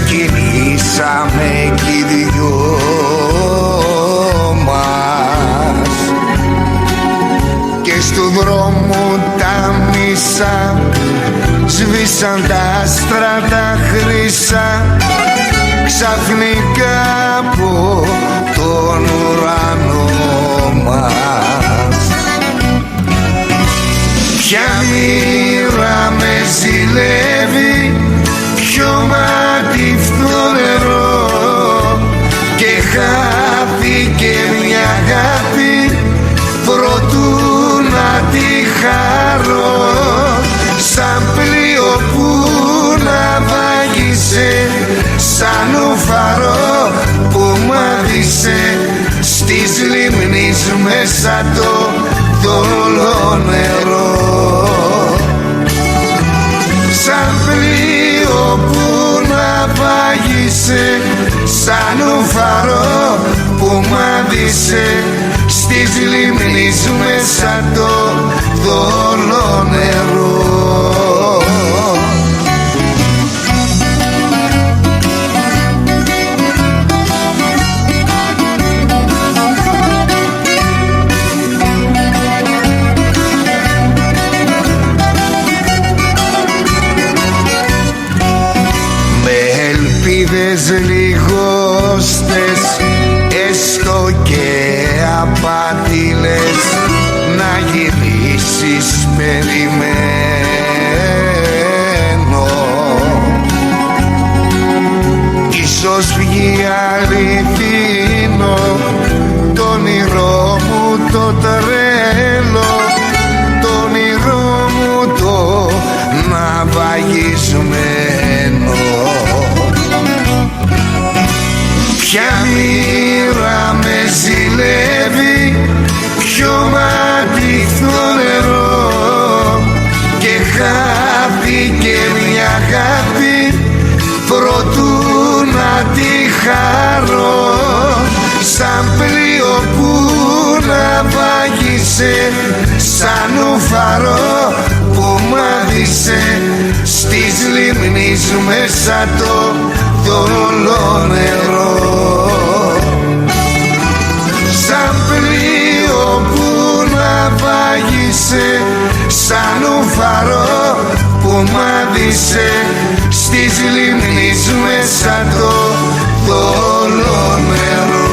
κυλήσαμε κι οι δυο μας και στου δρόμου τα μισά σβήσαν τα άστρα τα χρυσά ξαφνικά από τον ουρανό μας. Ποια μοίρα με ζηλεύει, ποιο ματιφθό νερό και χάθηκε μια αγάπη προτού να τη χαρώ, σαν πλοίο που να βάγισε, σαν ουφαρό που μάθησε στις λίμνης μέσα το θολό νερό, σαν πλοίο που να βάγισε, σαν ουφαρό που μάθησε στις λίμνης μέσα το θολό νερό. Λιγόστες έστω και απάτηλες να γυρίσεις περιμένω, ίσως βγει αληθινό το όνειρό μου το τρέλο, το όνειρό μου το ναυαγισμένο. Ποια μοίρα με ζηλεύει, ποιο ματιθό νερό και χάθηκε μια αγάπη προτού να τη χαρώ, σαν πλοίο που να βάγισε, σαν ουφαρό που μάθησε στις λίμνης μέσα το θολό νερό, σαν πλοίο που να βάγισε, σαν ουφαρό που μάθησε στις λίμνης μέσα το θολό νερό.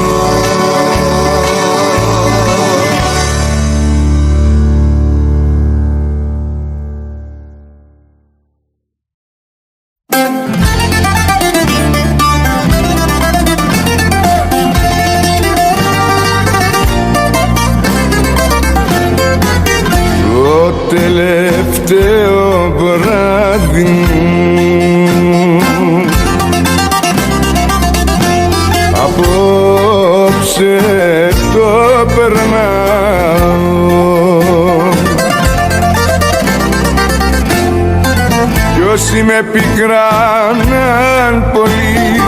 Τελευταίο βράδυ απόψε το περνάω, κι όσοι με πικράναν πολύ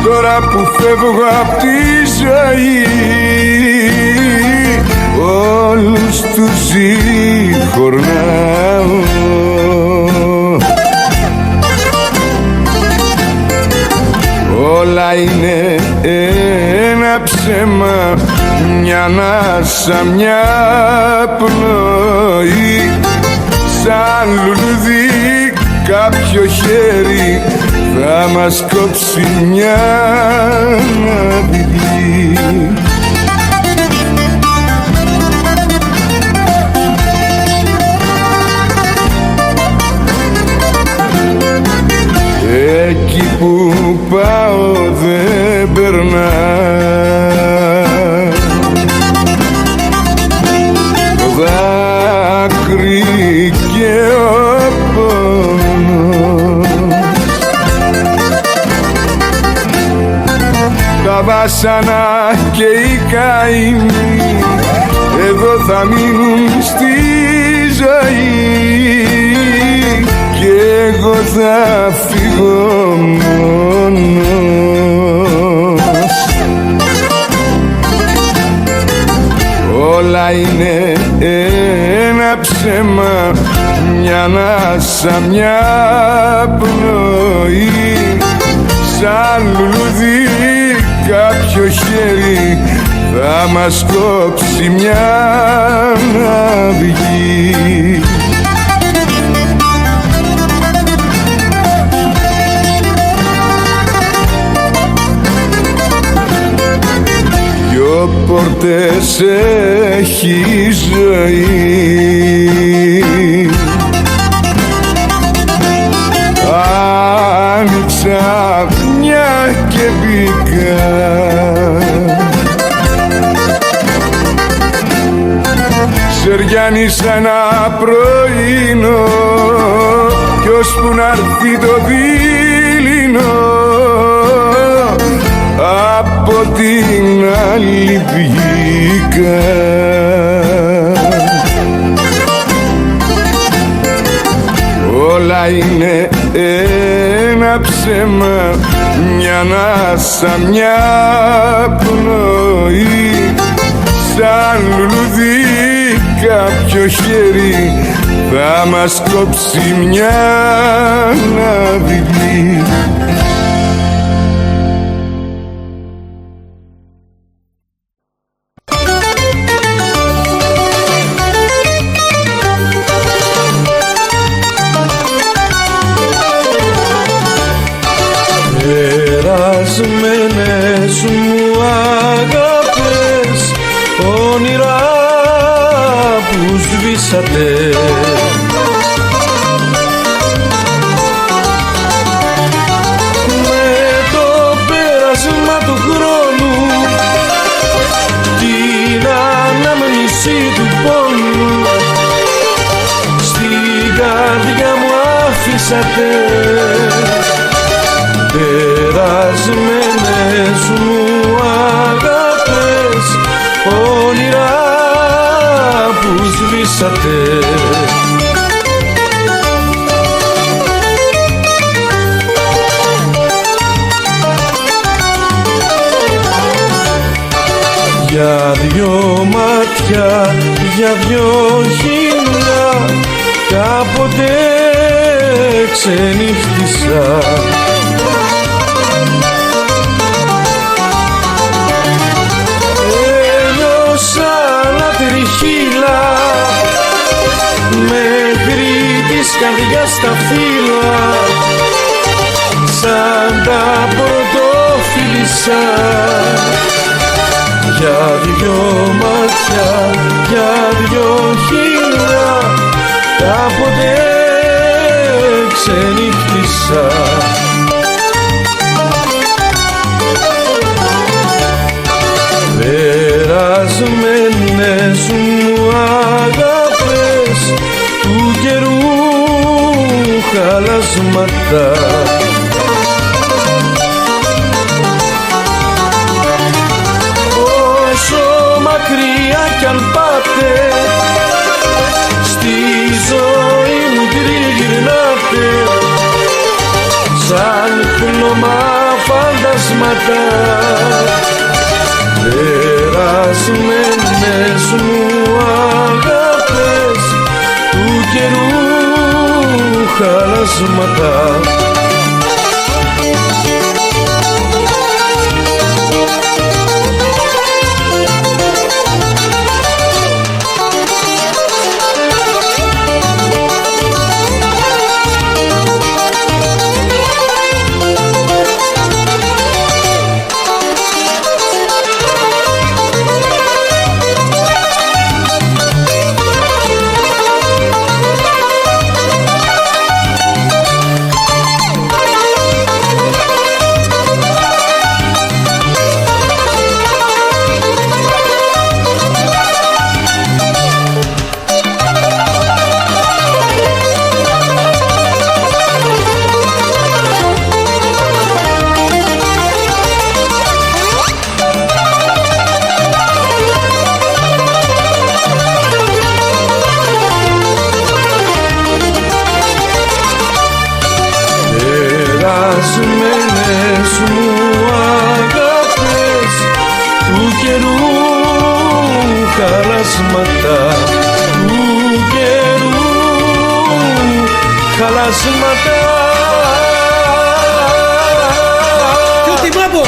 τώρα που φεύγω απ' τη ζωή όλους τους συγχωρνάω. Όλα είναι ένα ψέμα, μια ανάσα, μια πνοή, σαν λουλούδι κάποιο χέρι θα μας κόψει μια αυγή. Εκεί που πάω δεν περνά το δάκρυ και ο πόνος, τα βάσανα και οι καημοί εδώ θα μείνουν στη ζωή κι εγώ θα φύγω μόνος. Όλα είναι ένα ψέμα, μια ανάσα, μια πνοή, σαν λουλούδι κάποιο χέρι θα μας κόψει μια αυγή. Δυο πόρτες έχει η ζωή, άνοιξα μια και μπήκα. Σεριάνισα ένα πρωινό κι ώσπου να έρθει το δειλινό από την άλλη βγήκα. Όλα είναι ένα ψέμα, μια ανάσα, μια πνοή, σαν λουλούδι κάποιο χέρι θα μας κόψει μια αυγή. Περασμένες μου αγάπες, όνειρα που σβήσατε, με το πέρασμα του χρόνου την ανάμνηση του πόνου στην καρδιά μου αφήσατε. Περασμένες μου αγάπες, όνειρα που σβήσατε, για δυο μάτια, για δυο χείλια κάποτε ξενύχτησα. Μέχρι της καρδιάς τα φύλλα σαν τα πρωτοφίλησα. Για δυο μάτια, για δυο χείλια κάποτε ξενύχτησα. Περασμένες μου αγάπες του καιρού χαλάσματα, όσο μακριά κι αν πάτε στη ζωή μου τριγυρνάτε σαν χλώμα φαντασμάτα. Περασμένες μου αγάπες του καιρού χαλάσματα, περασμένες μου αγάπες του καιρού χαλάσματα, του καιρού χαλάσματα. αγαπώ.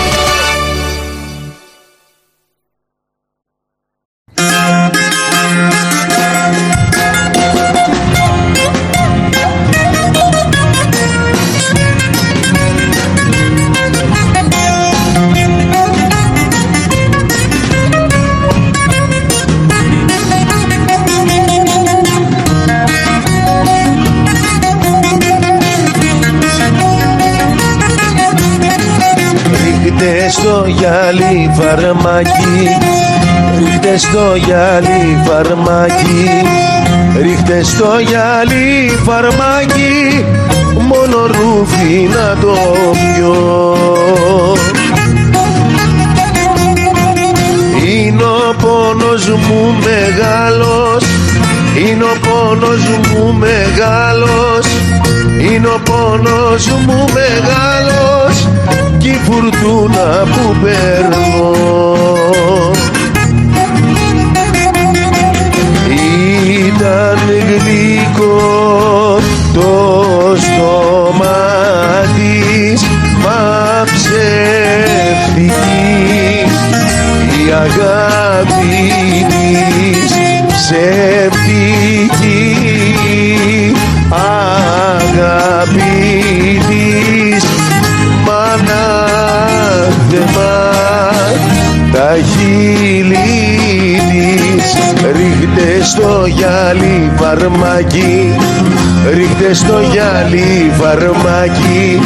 Ρίχτε στο γυαλί φαρμάκι, ρίχτε στο γυαλί φαρμάκι, ρίχτε στο γυαλί φαρμάκι, μόνο ρούφι να το πιω. Είναι ο πόνος μου μεγάλος, είναι ο πόνος μου μεγάλος, είναι ο πόνος μου μεγάλος κι η φουρτούνα που παίρνω. Ήταν γλυκό το στόμα της, μα ψεύτικη η αγάπη της, ψεύτικη αγάπη της, μανάθεμα τα χείλη της. Ρίχτε στο γυαλί φαρμάκι, ρίχτε στο γυαλί φαρμάκι,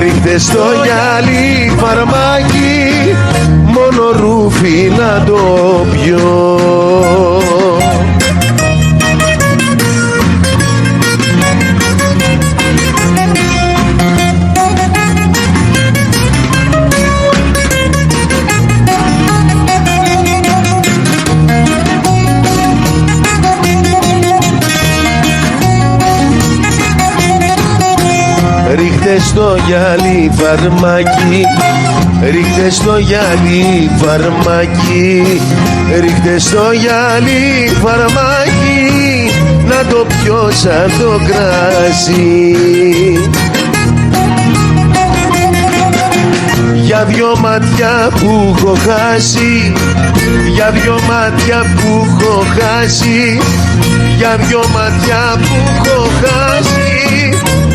ρίχτε στο γυαλί φαρμάκι, μόνο ρούφι να το πιω. Ρίχτε στο γυαλί φαρμάκι, ρίχτε στο γυαλί φαρμάκι, ρίχτε στο γυαλί φαρμάκι, να το πιω σαν το κράσι. Για δυο μάτια που έχω χάσει, για δυο μάτια που έχω χάσει, για δυο μάτια που έχω χάσει,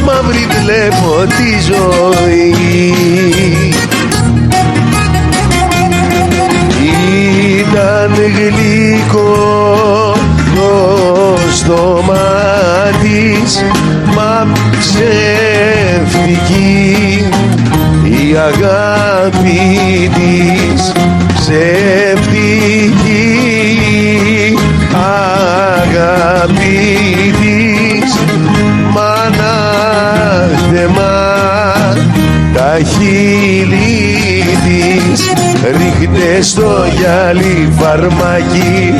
μαύρη βλέπω τη ζωή. Ήταν γλυκό το στόμα της, μα ψεύτικη η αγάπη της, ψεύτικη αγάπη της, μανάθεμα τα χείλη της. Ρίχτε στο γυαλί φαρμάκι,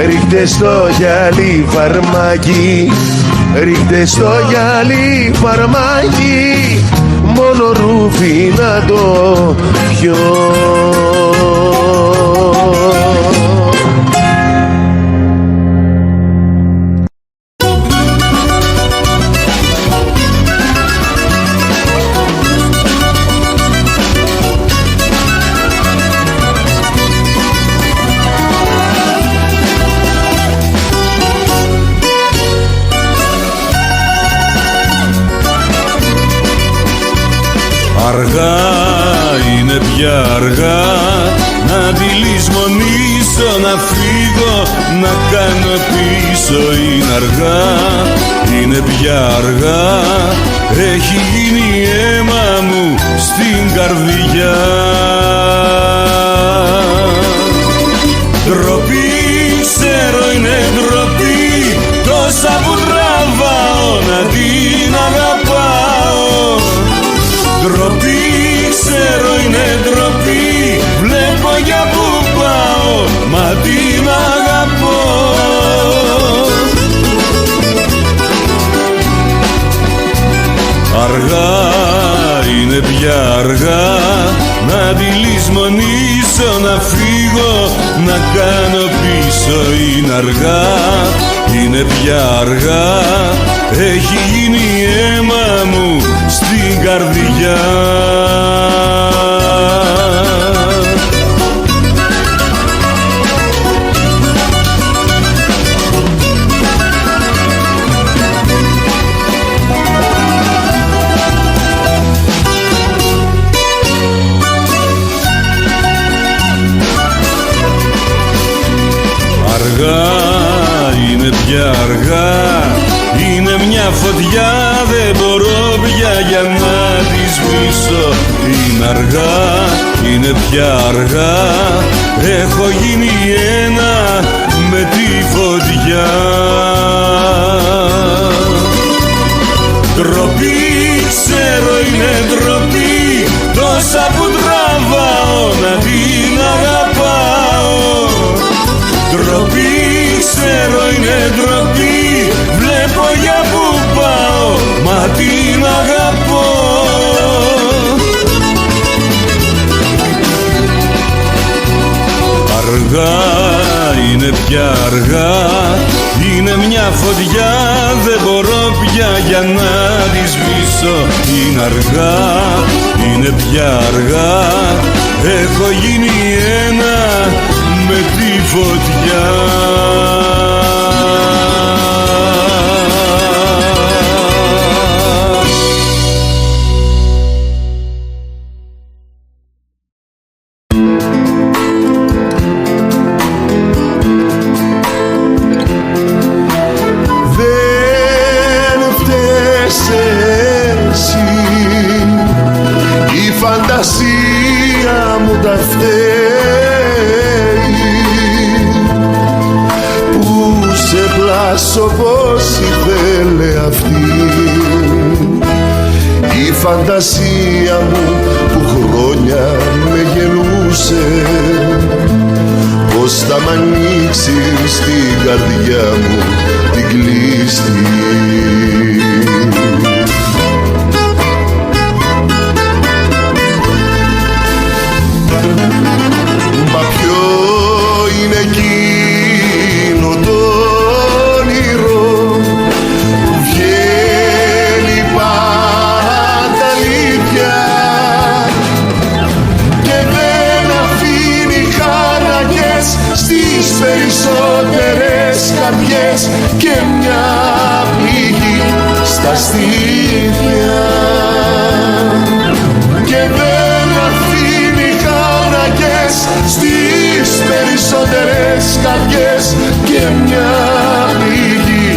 ρίχτε στο γυαλί φαρμάκι, ρίχτε στο γυαλί φαρμάκι, μόνο ρούφι να το πιω. Αργά είναι πια αργά, να τη λησμονήσω, να φύγω, να κάνω πίσω. Είναι αργά, είναι πια αργά, έχει γίνει αίμα μου στην καρδιά. Ντροπή, ξέρω είναι ντροπή, τόσα που τραβάω να την αγαπάω. Ντροπή, ξέρω είναι ντροπή, βλέπω για που πάω, μα την αγαπώ. Αργά είναι πια αργά, να τη λησμονήσω, να φύγω, να κάνω πίσω. Είναι αργά, είναι πια αργά, έχει γίνει αίμα μου στην καρδιά. αργά, είναι πια αργά. Έχω γίνει ένα με τη φωτιά. Ντροπή, ξέρω είναι ντροπή, τόσα που τραβάω να την αγαπάω. Ντροπή, ξέρω είναι ντροπή, βλέπω για που πάω, μα την αγαπώ. Αργά, είναι πια αργά, είναι μια φωτιά, δεν μπορώ πια για να τη σβήσω. Είναι αργά, είναι πια αργά, έχω γίνει ένα με τη φωτιά. Φαντασία μου τα φταίει που σε πλάσω πως ήθελε αυτή. Η φαντασία μου που χρόνια με γελούσε, πως θα μ' ανοίξεις την καρδιά μου την κλείστη. Μα ποιο είναι εκείνο το όνειρο που βγαίνει πάντα αλήθεια και δεν αφήνει χαρακές στις περισσότερες καρδιές και μια πληγή στα στήθια και δεν αφήνει χαρακές στις περισσότερες καρδιές και μια πληγή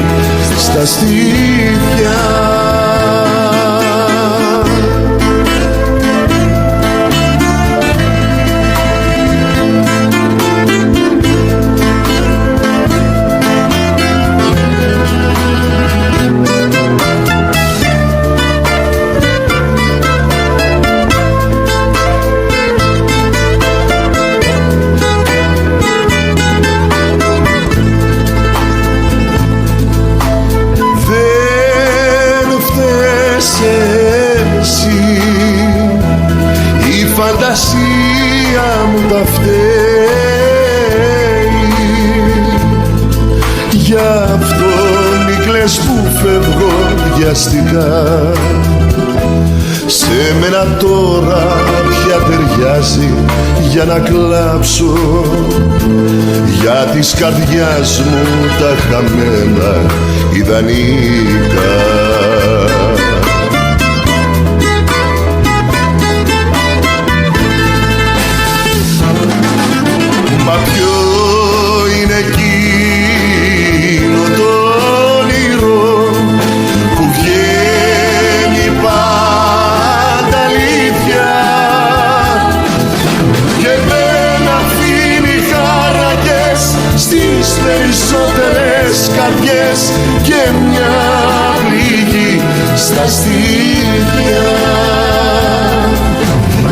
στα στήθια. Φαντασία μου τα φταίει, γι' αυτό μη κλαις που φεύγω βιαστικά. Σε μένα τώρα πια ταιριάζει για να κλάψω για της καρδιάς μου τα χαμένα ιδανικά. Μα ποιο είναι εκείνο το όνειρο που βγαίνει πάντα αλήθεια και δεν αφήνει χαρακές στις περισσότερες καρδιές και μια πληγή στα στήθια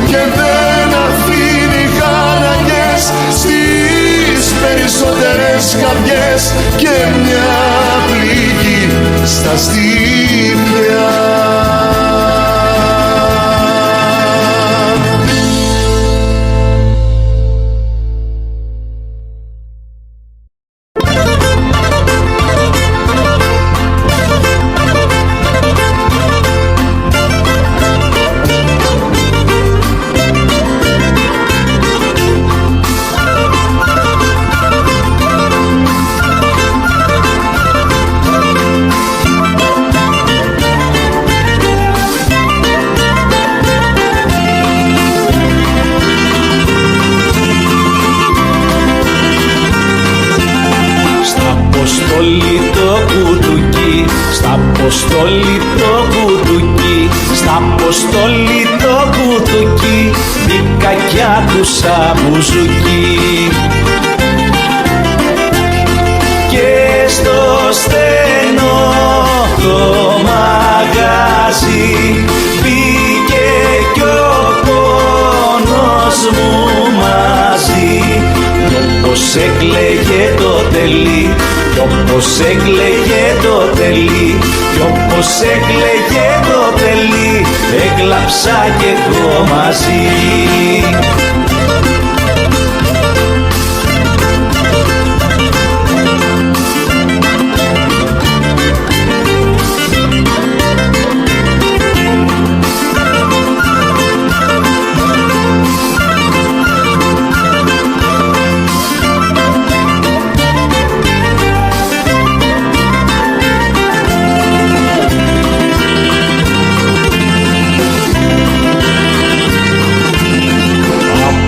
και δεν αφήνει χαρακές στις περισσότερες καρδιές και μια πληγή στα στήθια. Αποστόλη το κουτουκί, στα αποστόλη το κουτουκί, κακιά του σαν μπουζουκί. Και στο στενό το μαγάζι μπήκε κι ο πόνος μου μαζί. Όπως έκλαιγε το τελί, όπως έκλαιγε το τελί, κι όπως έκλαιγε το τελί, έκλαψα κι εγώ μαζί.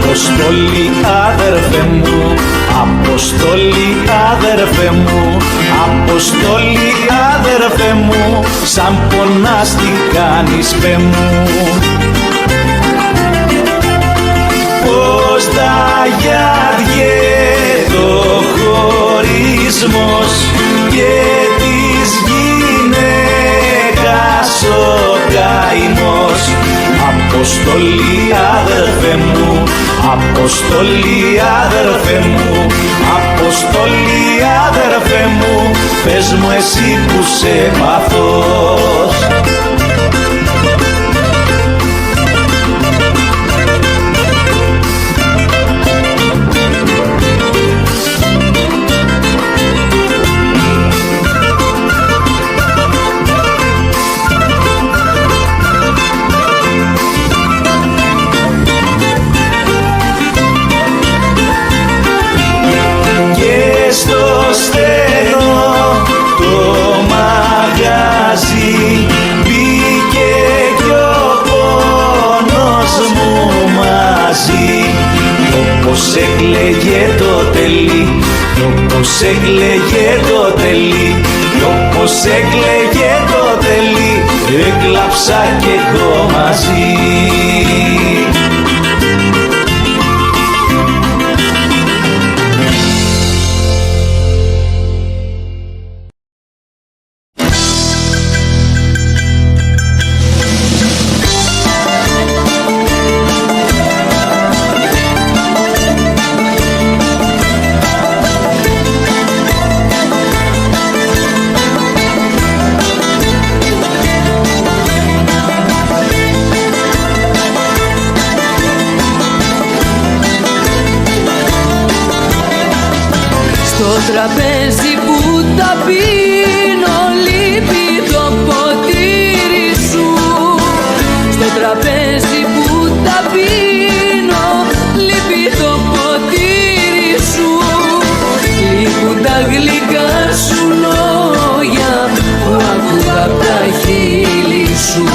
Αποστολή αδερφέ μου, Αποστολή αδερφέ μου, Αποστολή αδερφέ μου, σαν πονάς τι κάνεις παι μου. Πώς δαγιάδιε το χωρισμός και της γυναίκας ο καημός. Αποστολή αδερφέ μου, Αποστολή αδερφέ μου, Αποστολή αδερφέ μου, πες μου εσύ που σε παθώς. Όπως έκλαιγε το τελί, όπως έκλαιγε το τελί, όπως έκλαιγε το τελί, έκλαψα κι εγώ μαζί. Τραπέζι που τα πίνω λείπει το ποτήρι σου. Στο τραπέζι που τα πίνω λείπει το ποτήρι σου. Λείπουν τα γλυκά σου λόγια που άκουγα απ' τα χείλη σου.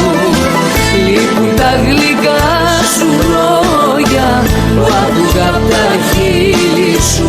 Λείπουν τα γλυκά σου λόγια που άκουγα απ' τα χείλη σου.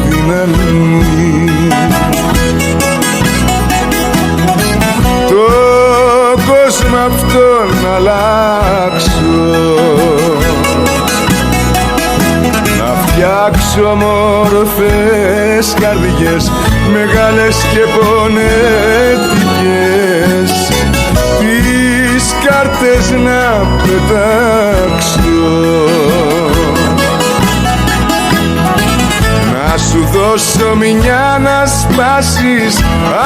δύναμη. Το κόσμο αυτόν να αλλάξω, να φτιάξω όμορφες καρδιές, μεγάλες και πονετικές, τις κάρτες να πετάξω, να σου δώσω μια να σπάσεις.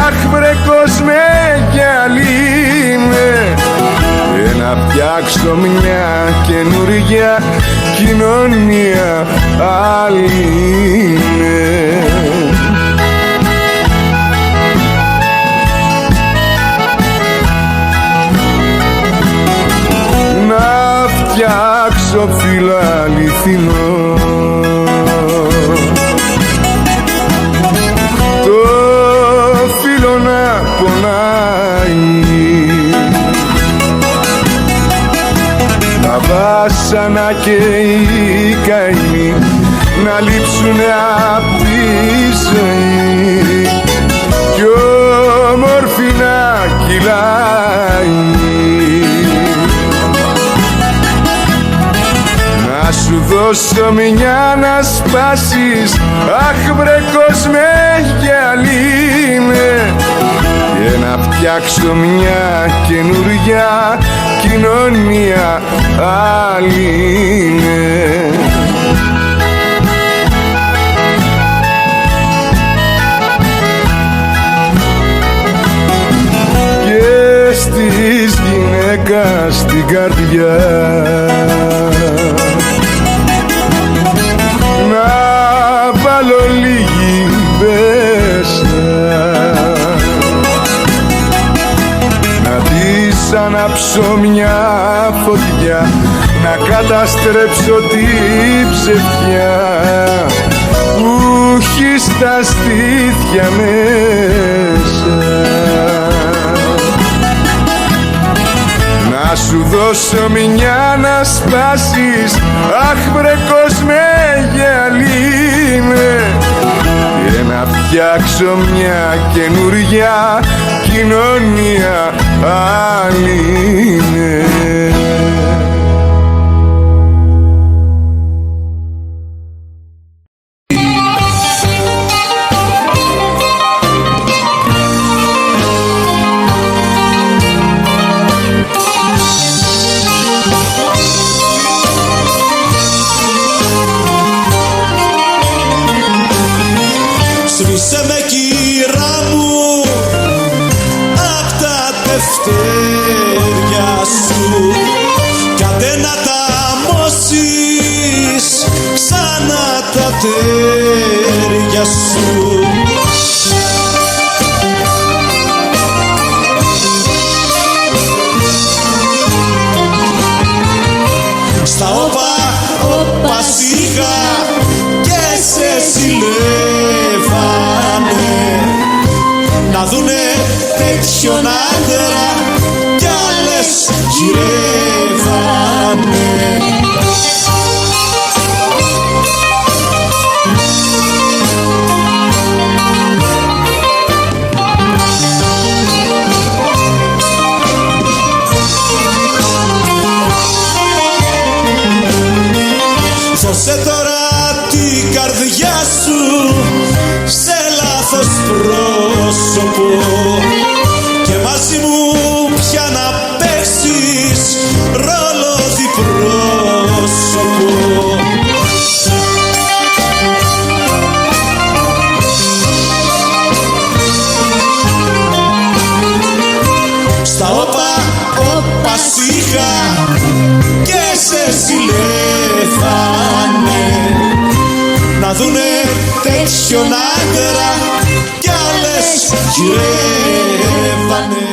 Αχ βρε κόσμε γυαλί με, και να φτιάξω μια καινούργια κοινωνία άλλη με. Να φτιάξω φίλο αληθινό, το φίλο να πονάει, τα βάσανα και οι καημοί να λείψουνε απ' τη ζωή, κι όμορφη να κυλάει. Να σου δώσω μια να σπάσεις. Αχ βρε κόσμε γυαλί με, και να φτιάξω μια καινούργια κοινωνία άλλη με. Και στις γυναίκας την καρδιά να βάλω λίγη πέστα, να της ανάψω μια φωτιά, να καταστρέψω την ψευτιά που έχει στα στήθια μέσα. Να σου δώσω μια να σπάσεις. Αχ βρε κόσμε γυαλί με, και να φτιάξω μια καινούργια κοινωνία άλλη με. Σβήσε με κύρα μου απ' τα τευτέρια σου, κι άντε να τα μώσεις ξανά τα τέρια σου. Στα όπα, όπα σιγά και σε ζηλεύανε, να δουνε τέτοιον άντρα κι άλλες γυρεύανε. Δώσε τώρα την καρδιά σου σε λάθος πρόσωπο και μαζί μου πια να παίξεις ρόλο διπρόσωπο. Στα όπα, όπα σιγά και σε ζηλεύανε, να δουνε τέτοιον άντρα κι άλλες γυρεύανε.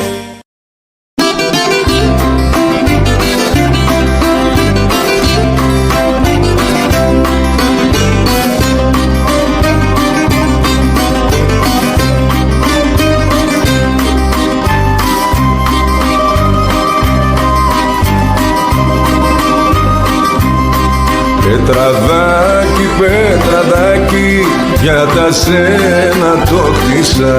Πετραδάκι, πετραδάκι, για για τα σένα το χτίσα.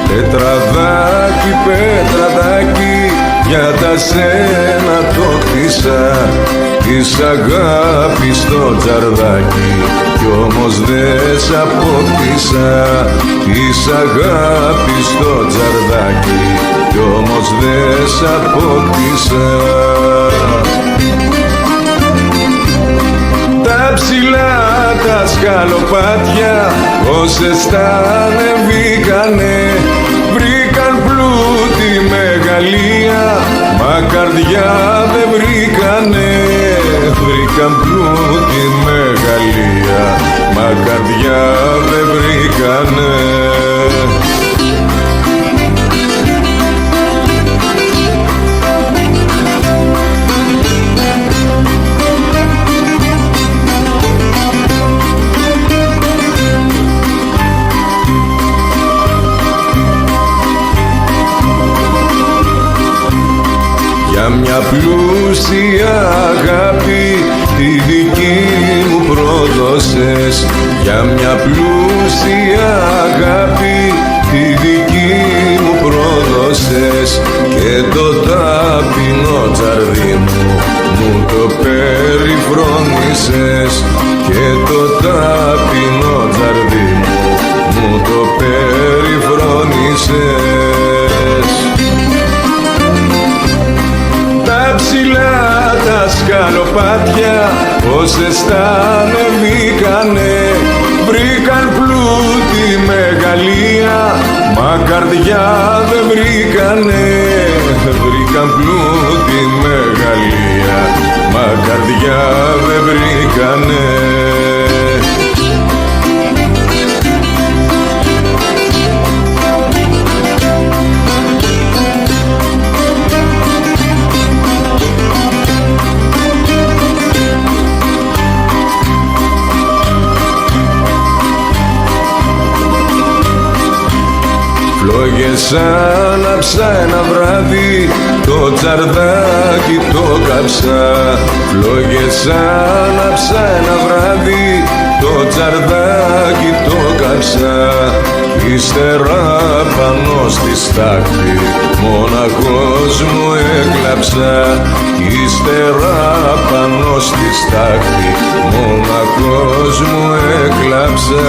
Πετραδάκι, πετραδάκι, για τα σένα το χτίσα. Της αγάπης το τζαρδάκι κι όμως δεν σ' απόκτησα. Της αγάπης το τζαρδάκι κι όμως δεν σ' απόκτησα. Τα ψηλά τα σκαλοπάτια όσες τα ανεβήκανε βρήκαν πλούτη μεγαλεία, μα καρδιά δεν βρήκανε. Βρήκαν πλούτη μεγαλεία, μα καρδιά δεν βρήκανε. Για μια πλούσια αγάπη τη δική μου πρόδωσες. Για μια πλούσια αγάπη τη δική μου πρόδωσες. Και το ταπεινό τζαρδί μου το περιφρόνησες. Και το ταπεινό τζαρδί μου το περιφρόνησες. Τα ψηλά τα σκαλοπάτια όσες τα ανεβήκανε βρήκαν πλούτη μεγαλεία, μα καρδιά δεν βρήκανε. Βρήκαν πλούτη μεγαλεία, μα καρδιά δεν βρήκανε. Φλόγες άναψα ένα βράδυ, το τσαρδάκι το κάψα. Φλόγες άναψα ένα βράδυ, το τσαρδάκι το κάψα. Ύστερα πάνω στη στάχτη μοναχός μου έκλαψα. Ύστερα πάνω στη στάχτη μοναχός μου έκλαψα.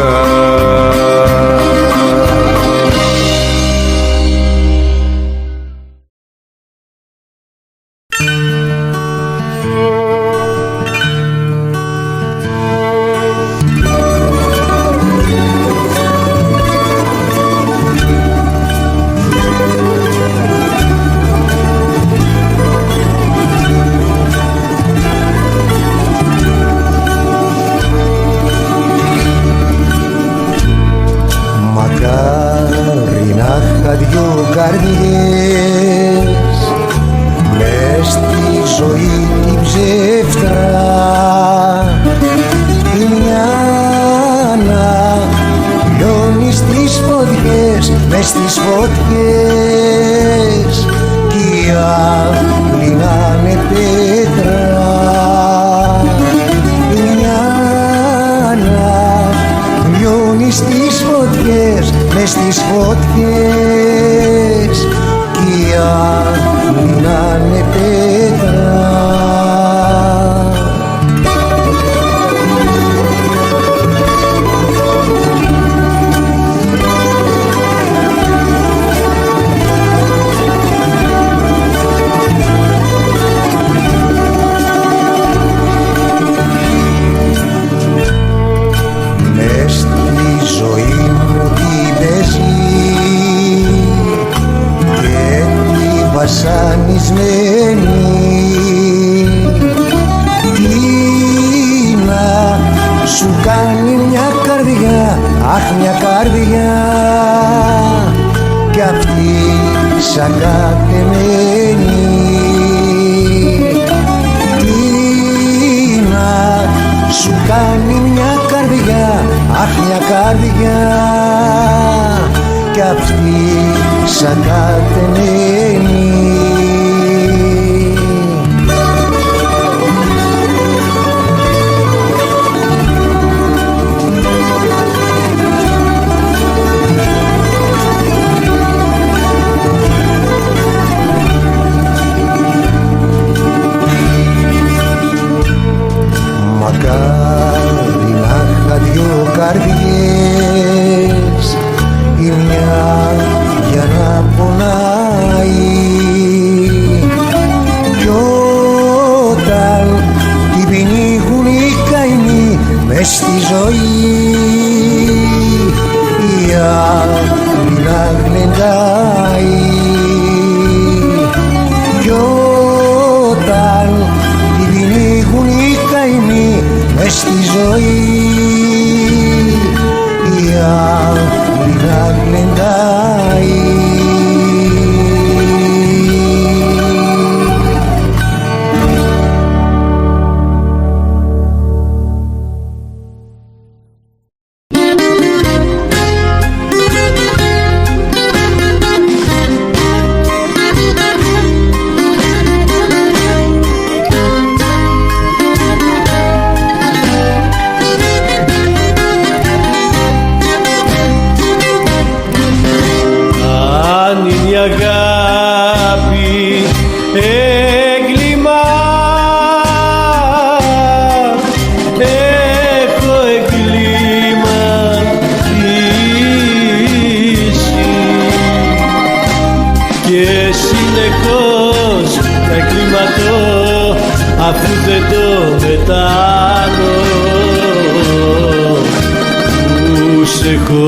έχω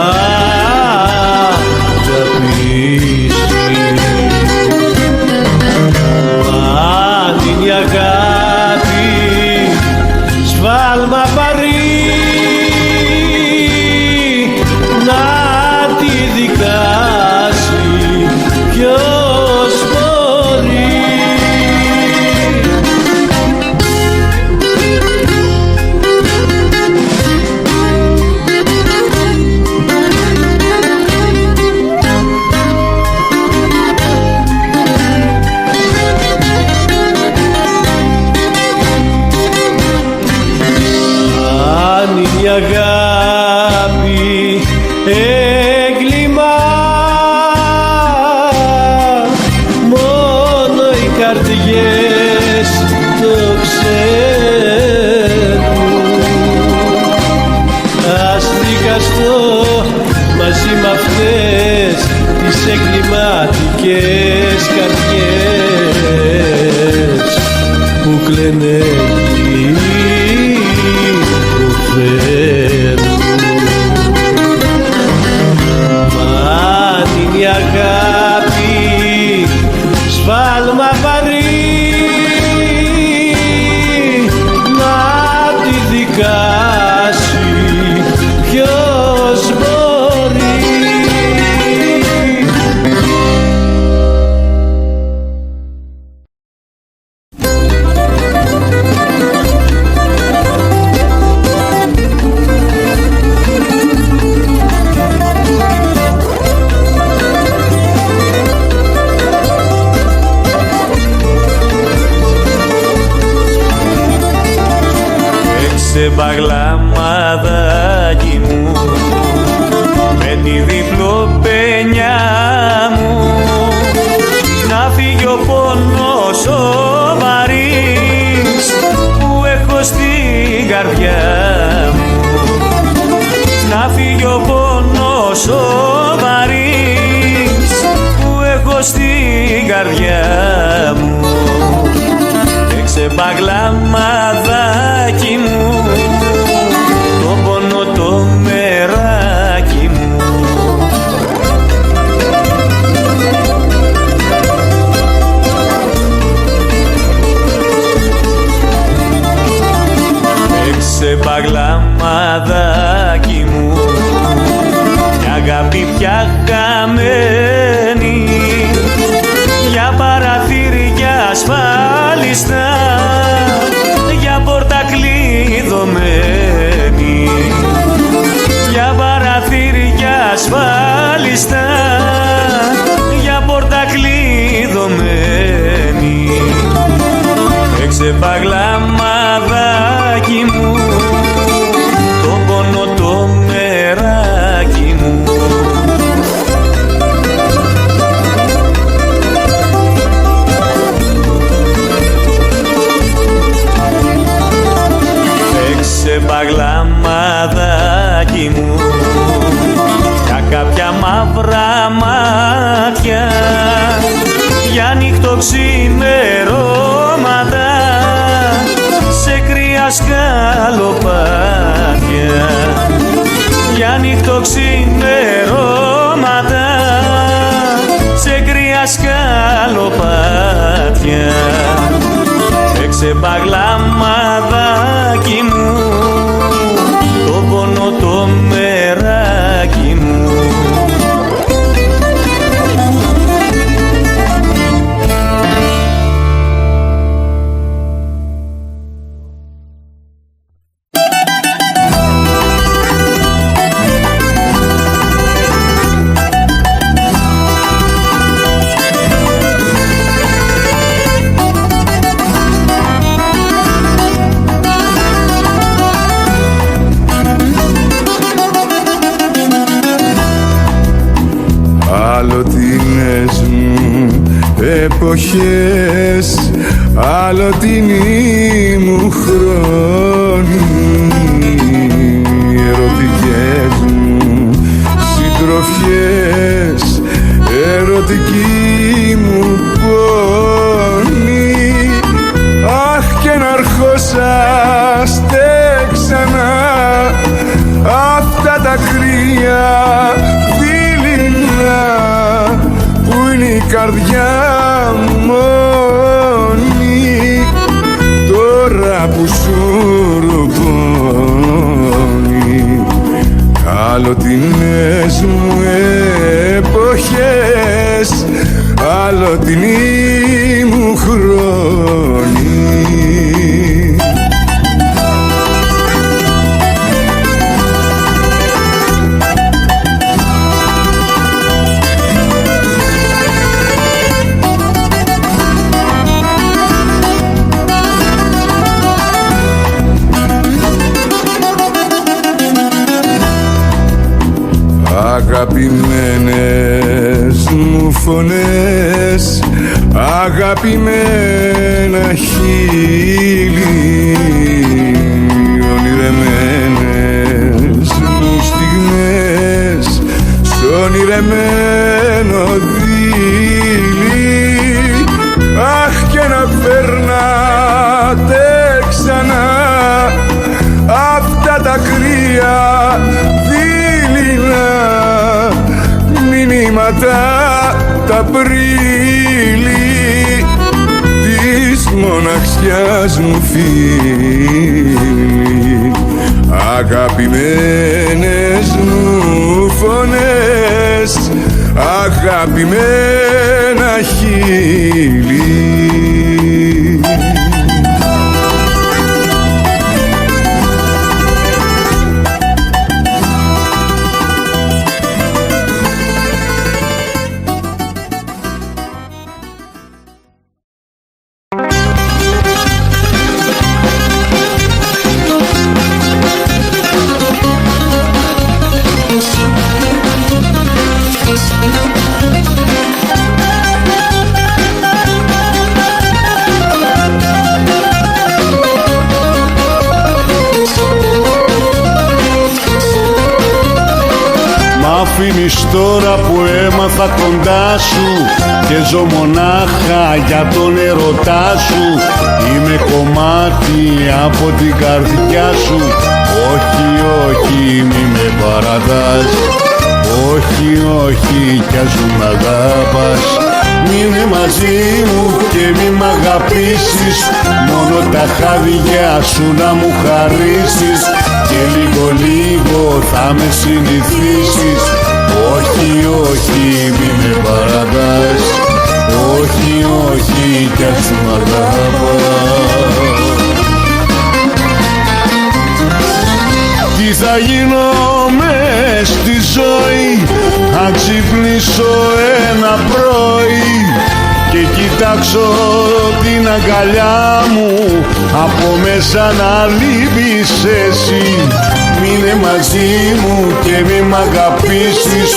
αγαπήσει. Αν είναι η αγάπη σφάλμα βαρύ, να τη δικάσει ποιος μπορεί. Αν είναι η αγάπη έγκλημα, μόνο οι καρδιές το ξέρουν. Ας δικαστώ μαζί μ' αυτές τις εγκληματικές καρδιές που κλαίνε η αγάπη σφάλμα βαρύ, να τη δικάσει ποιος μπορεί. Σε μπαγλαμαδάκι μου με τη διπλοπένια μου, να φύγει ο πόνος ο βαρύς που έχω στην καρδιά μου, να φύγει ο πόνος ο βαρύς που έχω στην καρδιά μου. Έξε μπαγλαμαδάκι μου το πόνο το μεράκι μου. Έξε μπαγλαμαδάκι μου μια αγάπη πια χαμένη, για παραθύρια ασφάλιστα, για πόρτα κλειδωμένη, για παραθύρια ασφάλιστα, για πόρτα κλειδωμένη. Έξε μπαγλαμαδάκι μου το πόνο το μεράκι μου. Σε μπαγλαμαδάκι μου για κάποια μαύρα μάτια, για νυχτοξημερώματα, σε κρύα σκαλοπάτια, για νυχτοξημερώματα, σε κρύα σκαλοπάτια. Έξε μπαγλαμαδάκι μου το πόνο το μεράκι μου. Αλλοτινές μου εποχές, αλλοτινοί μου χρόνοι, ερωτικές μου συντροφιές, ερωτική μου πόνη. Αχ, και να αρχόσαστε ξανά αυτά τα κρύα δειλινά που είναι η καρδιά μόνη τώρα που σου ροπώνει αλλοτινές μου εποχές αλλοτινή μου χρόνη. Αγαπημένες μου φωνές, αγαπημένα χείλη, ονειρεμένες μου στιγμές σ' ονειρεμένο δίλη. Αχ, και να φέρνατε ξανά αυτά τα κρύα δειλινά μηνύματα τα πρίλη της μοναξιάς μου φίλοι. Αγαπημένες μου φωνές, αγαπημένα χείλη. Αφήνεις τώρα που έμαθα κοντά σου και ζω μονάχα για τον ερωτά σου. Είμαι κομμάτι από την καρδιά σου. Όχι, όχι, μη με παρατάς. Όχι, όχι, κι ας μ' αγάπας. Μείνε μαζί μου και μη μ' αγαπήσεις. Μόνο τα χάδια σου να μου χαρίσεις και λίγο λίγο θα με συνηθίσεις. Όχι, όχι, μη με παρατάς. Όχι, όχι, κι ας μ' αγαπάς. Τι θα γίνω μες στη ζωή αν ξυπνήσω ένα πρωί και κοιτάξω την αγκαλιά μου από μέσα να λείπεις εσύ. Μείνε μαζί μου και μη μ' αγαπήσεις.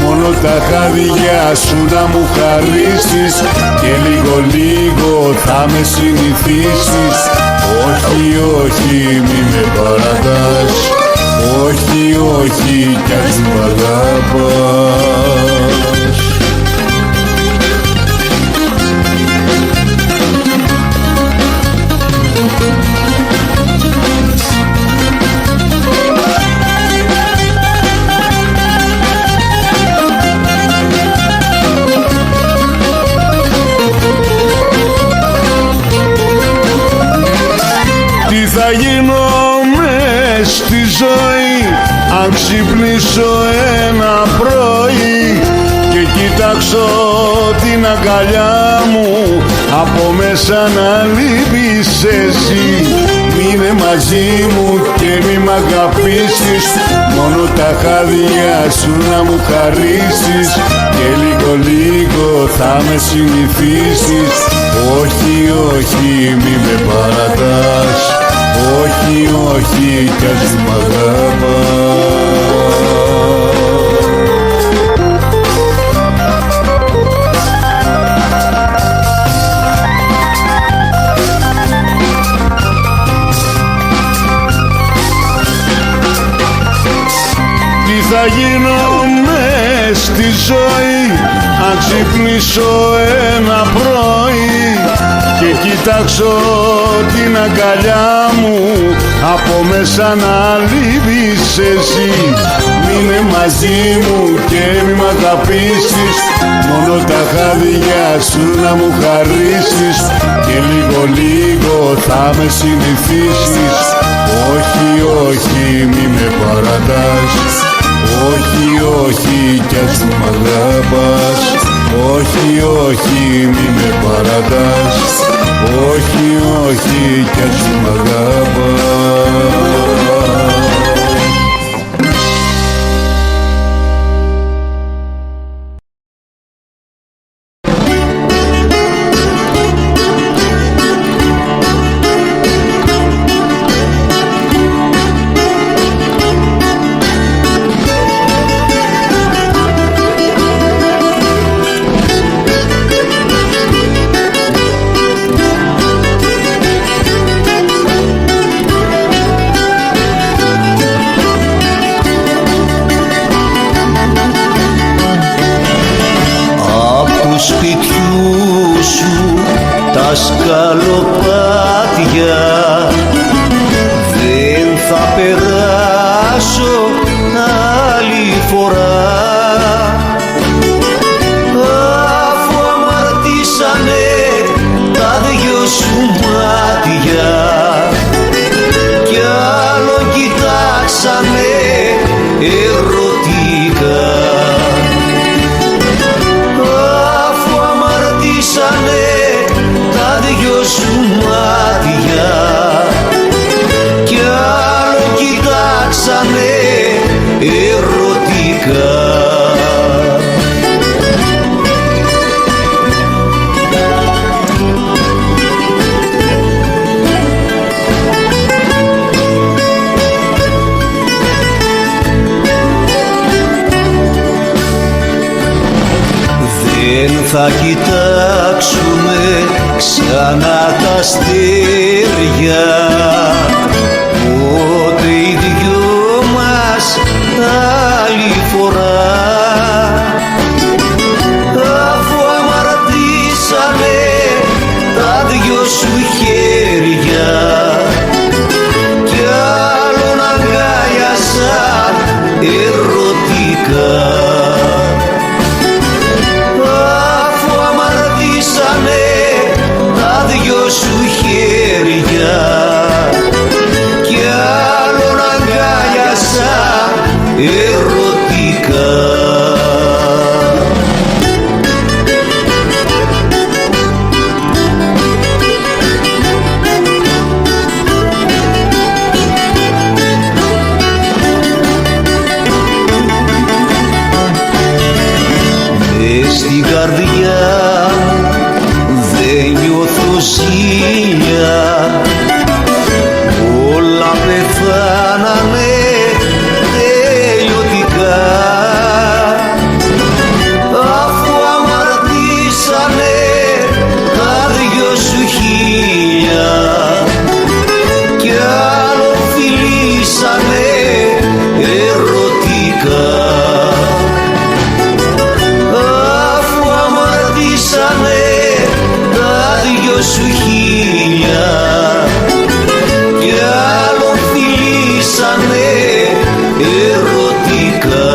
Μόνο τα χάδια σου να μου χαρίσεις και λίγο λίγο θα με συνηθίσεις. Όχι, όχι, μη με παρατάς. Όχι, όχι, κι ας μ' αγαπάς. Τι θα γίνω μες στη ζωή αν ξυπνήσω ένα πρωί και κοιτάξω την αγκαλιά μου από μέσα να λείπεις εσύ. Μείνε μαζί μου και μη μ' αγαπήσεις. Μόνο τα χάδια σου να μου χαρίσεις και λίγο λίγο θα με συνηθίσεις. Όχι, όχι, μη με παρατάς. Όχι, όχι, κι ας μ' αγαπάς. Τι θα γίνω μες στη ζωή αν ξυπνήσω ένα πρωί και κοιτάξω την αγκαλιά μου από μέσα να λείπεις εσύ. μαζί μου και μη μ' αγαπήσεις, μόνο τα χάδια σου να μου χαρίσεις και λίγο λίγο θα με συνηθίσεις. Όχι, όχι, μη με παρατάς, όχι, όχι κι ας μ' αγαπάς. Όχι, όχι, μη με παρατάς, όχι, όχι κι ας μ' αγαπάς. σκαλοπάτια δεν θα περάσω άλλη φορά, αφού αμαρτήσανε τα δυο σου μάτια κι άλλο κοιτάξανε ερωτικά. Αφού αμαρτήσανε τα δυο σου μάτια κι άλλο κοιτάξανε ερωτικά. Δεν θα κοιτάξουμε ξανά τα αστέρια, ούτε οι δυο μας άλλη φορά, αφού αμαρτήσανε τα δυο σου χέρια κι άλλον αγκάλιασαν ερωτικά. Τα δυο σου χέρια κι άλλον αγκάλιασα ερωτικά. Μες στην καρδιά δεν νιώθω ζήλια, όλα πεθάνανε τελειωτικά, αφού αμαρτήσανε τα δυο σου χείλια κι άλλο φιλήσανε ερωτικά. Αφού αμαρτήσανε τα δυο σου χείλια κι άλλο φιλήσανε ερωτικά.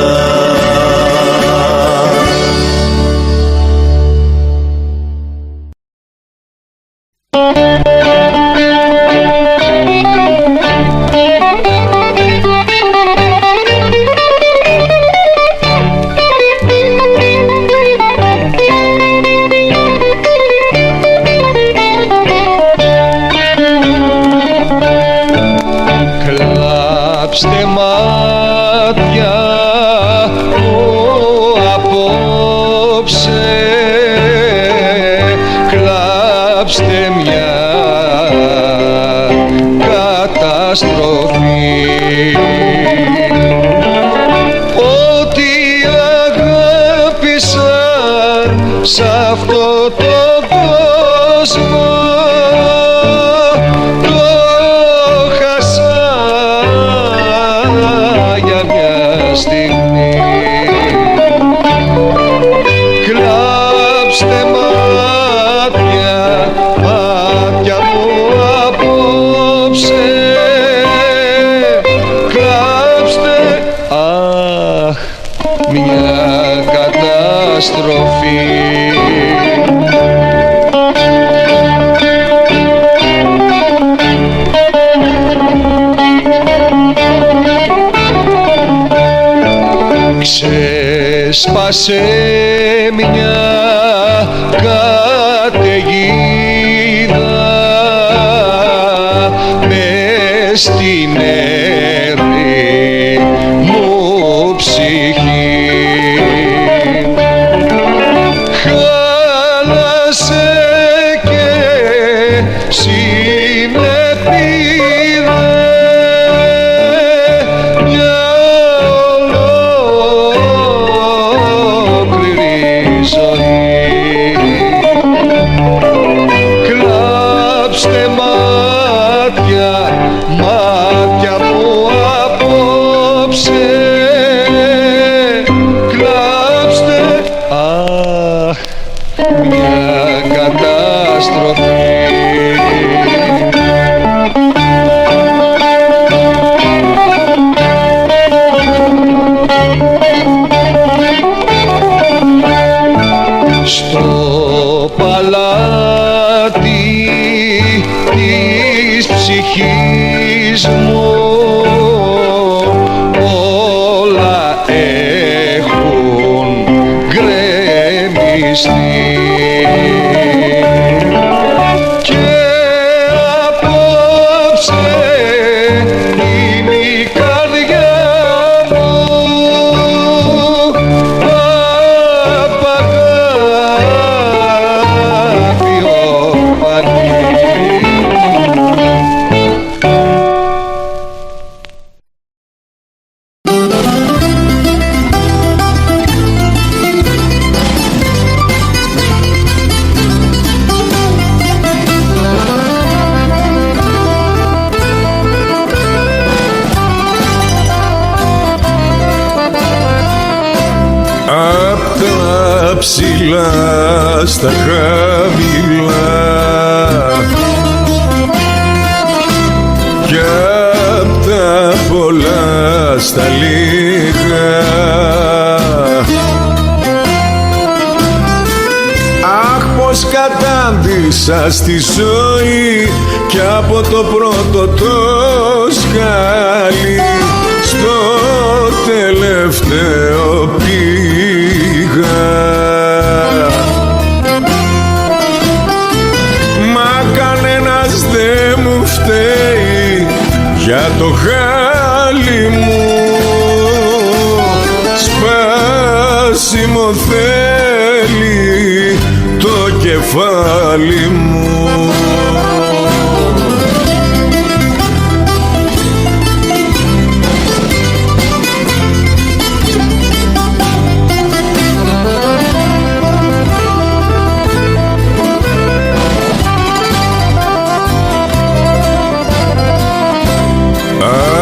Κλάψτε μάτια απόψε, κλάψτε μια καταστροφή. Ό,τι αγάπησα σ' αυτό το κόσμο το χάσα για μια στιγμή. Κλάψτε μάτια, μάτια μου απόψε, κλάψτε, αχ, μια καταστροφή. Ξέσπασε μια καταιγίδα μες στην αίρη μου ψυχή. Χάλασε και συνεπήρε μια ολόκληρη ζωή. Κλάψτε μάτια, μάτια μου απόψε. Κλάψτε, αχ, μια καταστροφή. Στο παλάτι της ψυχής μου όλα έχουν γκρεμιστεί και απόψε είναι η καρδιά μου απαγάπη ορφανή. Απ' τα ψηλά στα χαμηλά κι απ' τα πολλά στα λίγα. Αχ, πως κατάντησα στη ζωή κι από το πρώτο το σκάλι στο τελευταίο πήγα. Μα κανένας δεν μου φταίει για το χάλι μου. Σπάσιμο θέλει το κεφάλι μου.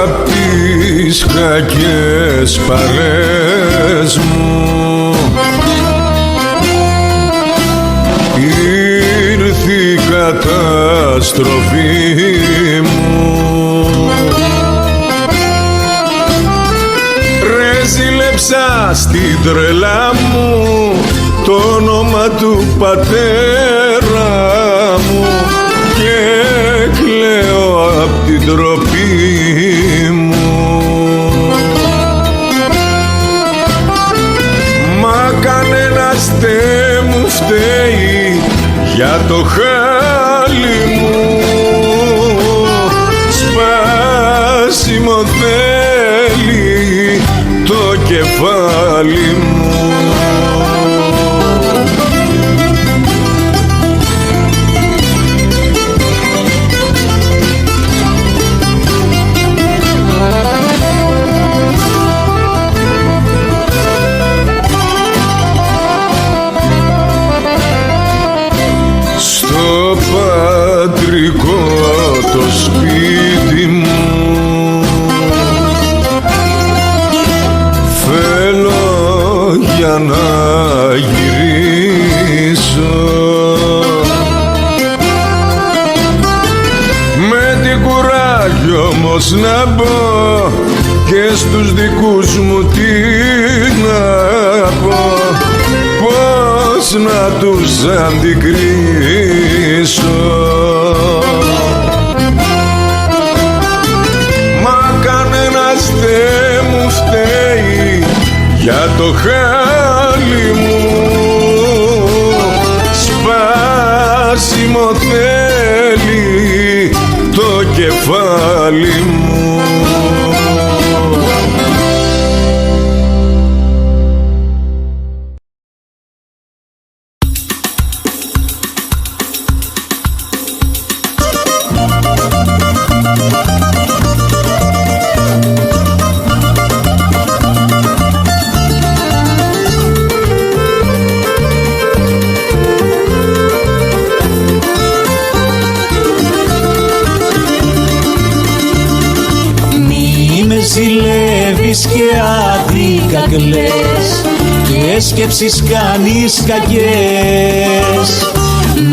Απ' τις κακές παρές μου ήρθε η καταστροφή μου. Ρε ζήλεψα στην τρελά μου το όνομα του πατέρα μου και κλαίω απ' την τροπή μου. Μα κανένας δεν μου φταίει για το χάλι μου. Σπάσιμο θέλει το κεφάλι μου. Στο πατρικό το σπίτι μου θέλω για να γυρίσω. Με την κουράγιο όμως να μπω και στους δικούς μου την να τους αντικρίσω. Μα κανένας δεν μου φταίει για το χάλι μου, σπάσιμο θέλει το κεφάλι μου. Ζηλεύεις και άδικα κλαις και σκέψεις κάνεις κακές.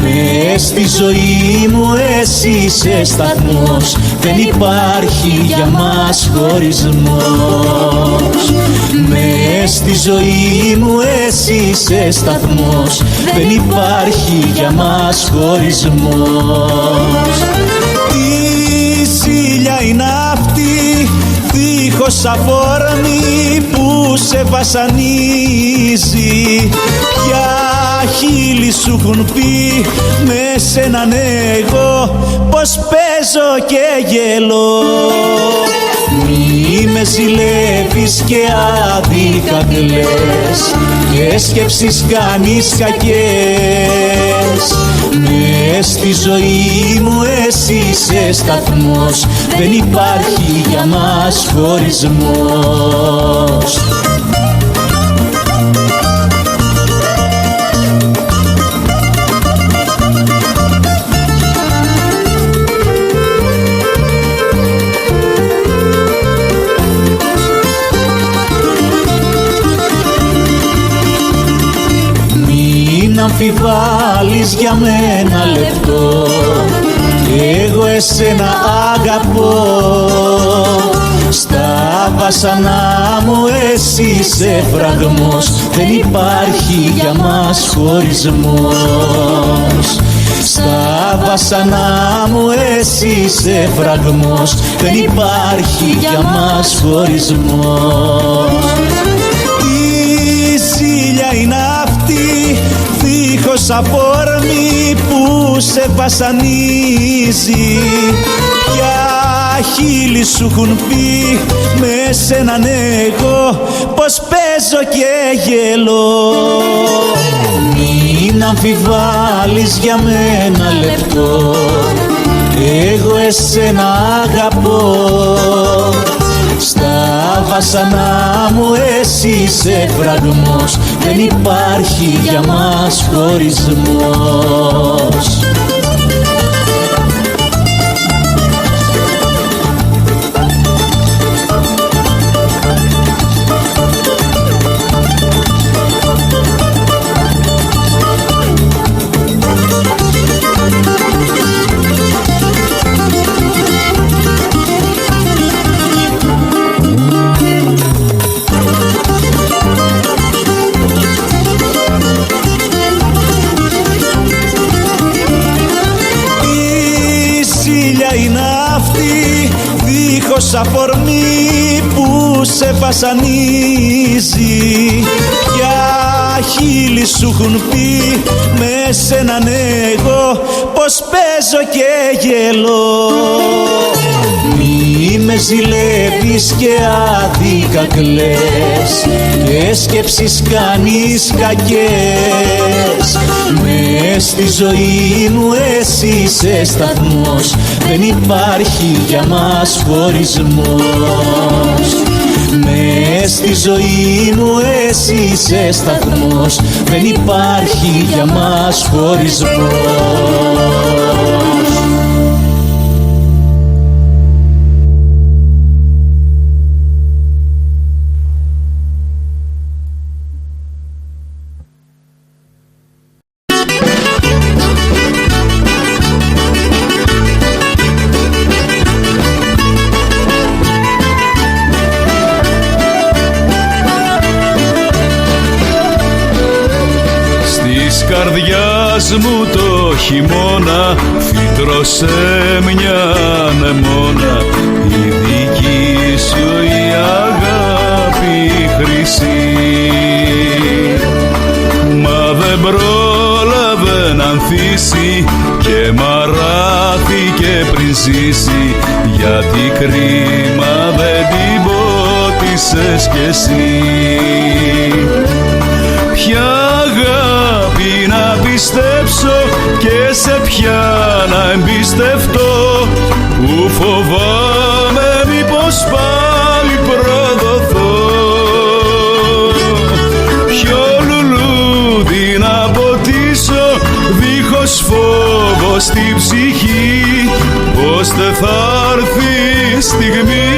Μες στη ζωή μου εσύ είσαι σταθμός, δεν υπάρχει για μας χωρισμός. Μες στη ζωή μου εσύ είσαι σταθμός, δεν υπάρχει για μας χωρισμός. Η ζήλια είναι αυτή δίχως αφορμή που σε βασανίζει. Ποια χείλη σου έχουν πει με σέναν εγώ πως παίζω και γελώ. Μη με ζηλεύεις και άδικα κλαις και σκέψεις κάνεις κακές. Μες στη ζωή μου εσύ είσαι σταθμός, δεν υπάρχει για μας χωρισμός. Αμφιβάλλεις για μένα λεπτό, εγώ εσένα αγαπώ. Στα βάσανά μου εσύ είσαι φραγμός, δεν υπάρχει για μας χωρισμός. Στα βάσανά μου εσύ είσαι φραγμός, δεν υπάρχει για μας χωρισμός. Η ζήλια είναι αυτή δίχως αφορμή που σε βασανίζει. Ποια χείλη σου έχουν πει με σέναν εγώ πως παίζω και γελώ. Μην αμφιβάλλεις για μένα λεπτό, εγώ εσένα αγαπώ. Στα βάσανά μου εσύ είσαι φραγμός, δεν υπάρχει για μας χωρισμός. Δίχως αφορμή που σε βασανίζει. Ποια χείλη σου έχουν πει με σέναν εγώ πως παίζω και γελώ. Μη με ζηλεύεις και άδικα κλαις και σκέψεις κάνεις κακές. Μες στη ζωή μου εσύ είσαι σταθμός, δεν υπάρχει για μας χωρισμός. Μες στη ζωή μου εσύ είσαι σταθμός, δεν υπάρχει για μας χωρισμός. καρδιάς μου το χειμώνα φύτρωσε μια ανεμόνα, η δική σου η αγάπη χρυσή. Μα δεν πρόλαβε να ανθίσει και μαράθηκε πριν ζήσει, γιατί κρίμα δεν την πότισες κι εσύ. Ποια αγάπη να πιστέψω και σε ποια να εμπιστευτώ, που φοβάμαι μήπως πάλι προδοθώ. Ποιο λουλούδι να ποτίσω δίχως φόβο στην ψυχή, πως δεν θα έρθει στιγμή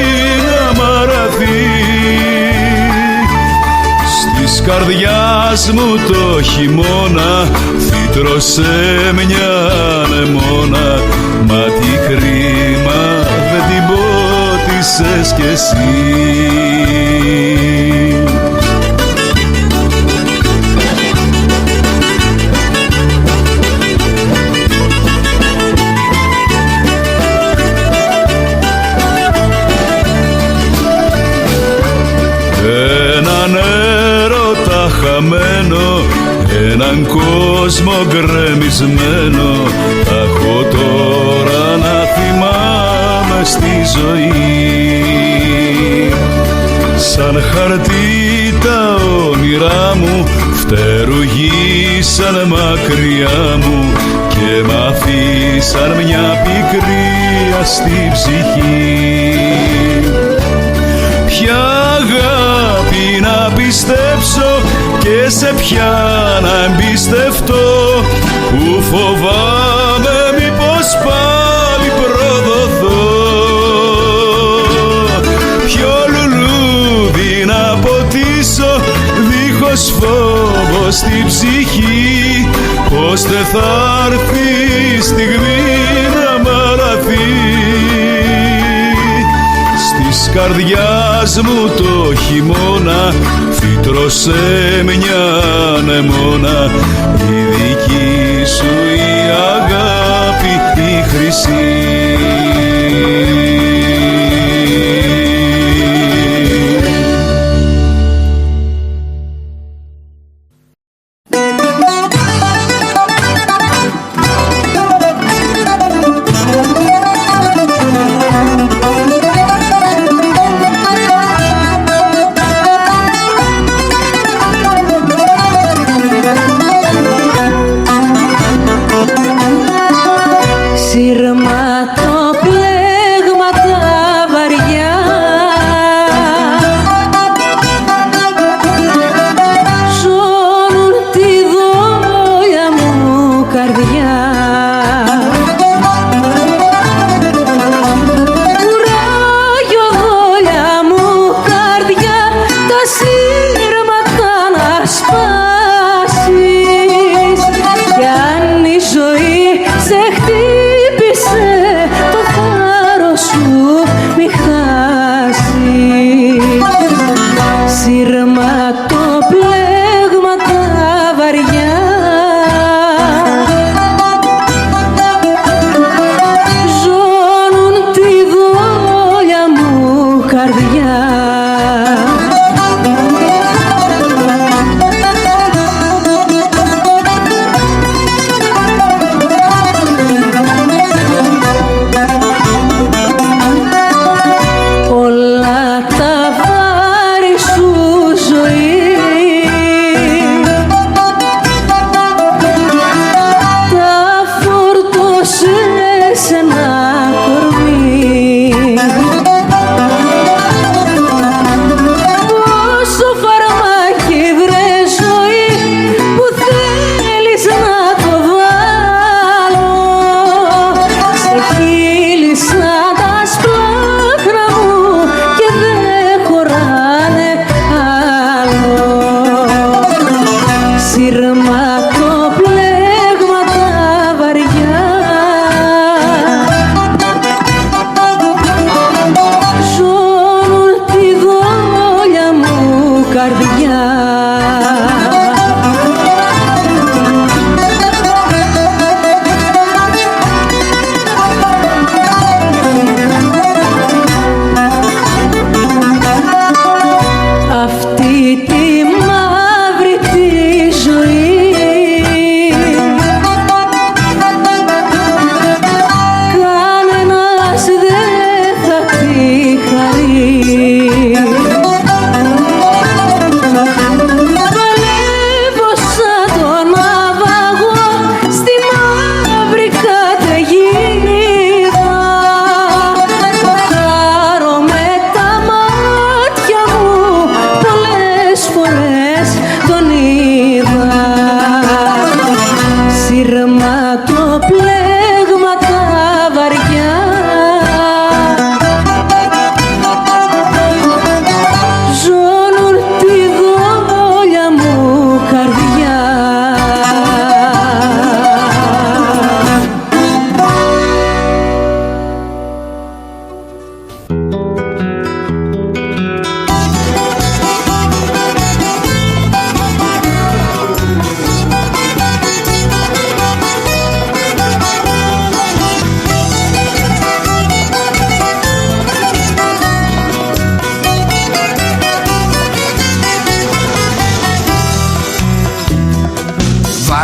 να μ' αραθεί. Της καρδιάς μου το χειμώνα φύτρωσε μια ανεμόνα, μα τι κρίμα δεν την πότισες κι εσύ. Έναν έρωτα χαμένο, έναν κόσμο γκρεμισμένο, θα έχω τώρα να θυμάμαι στη ζωή. Σαν χαρτί τα όνειρά μου φτερουγήσαν μακριά μου και μ' αφήσαν μια πικρία στη ψυχή. Ποια αγάπη να πιστέψω και σε ποια να εμπιστευτώ, που φοβάμαι μήπως πάλι προδοθώ. Ποιο λουλούδι να ποτίσω δίχως φόβο στην ψυχή, πως δεν θα έρθει στιγμή να μ' αραθεί. Της καρδιάς μου το χειμώνα φύτρωσε μια ανεμόνα, η δική σου η αγάπη η χρυσή. Σύρμα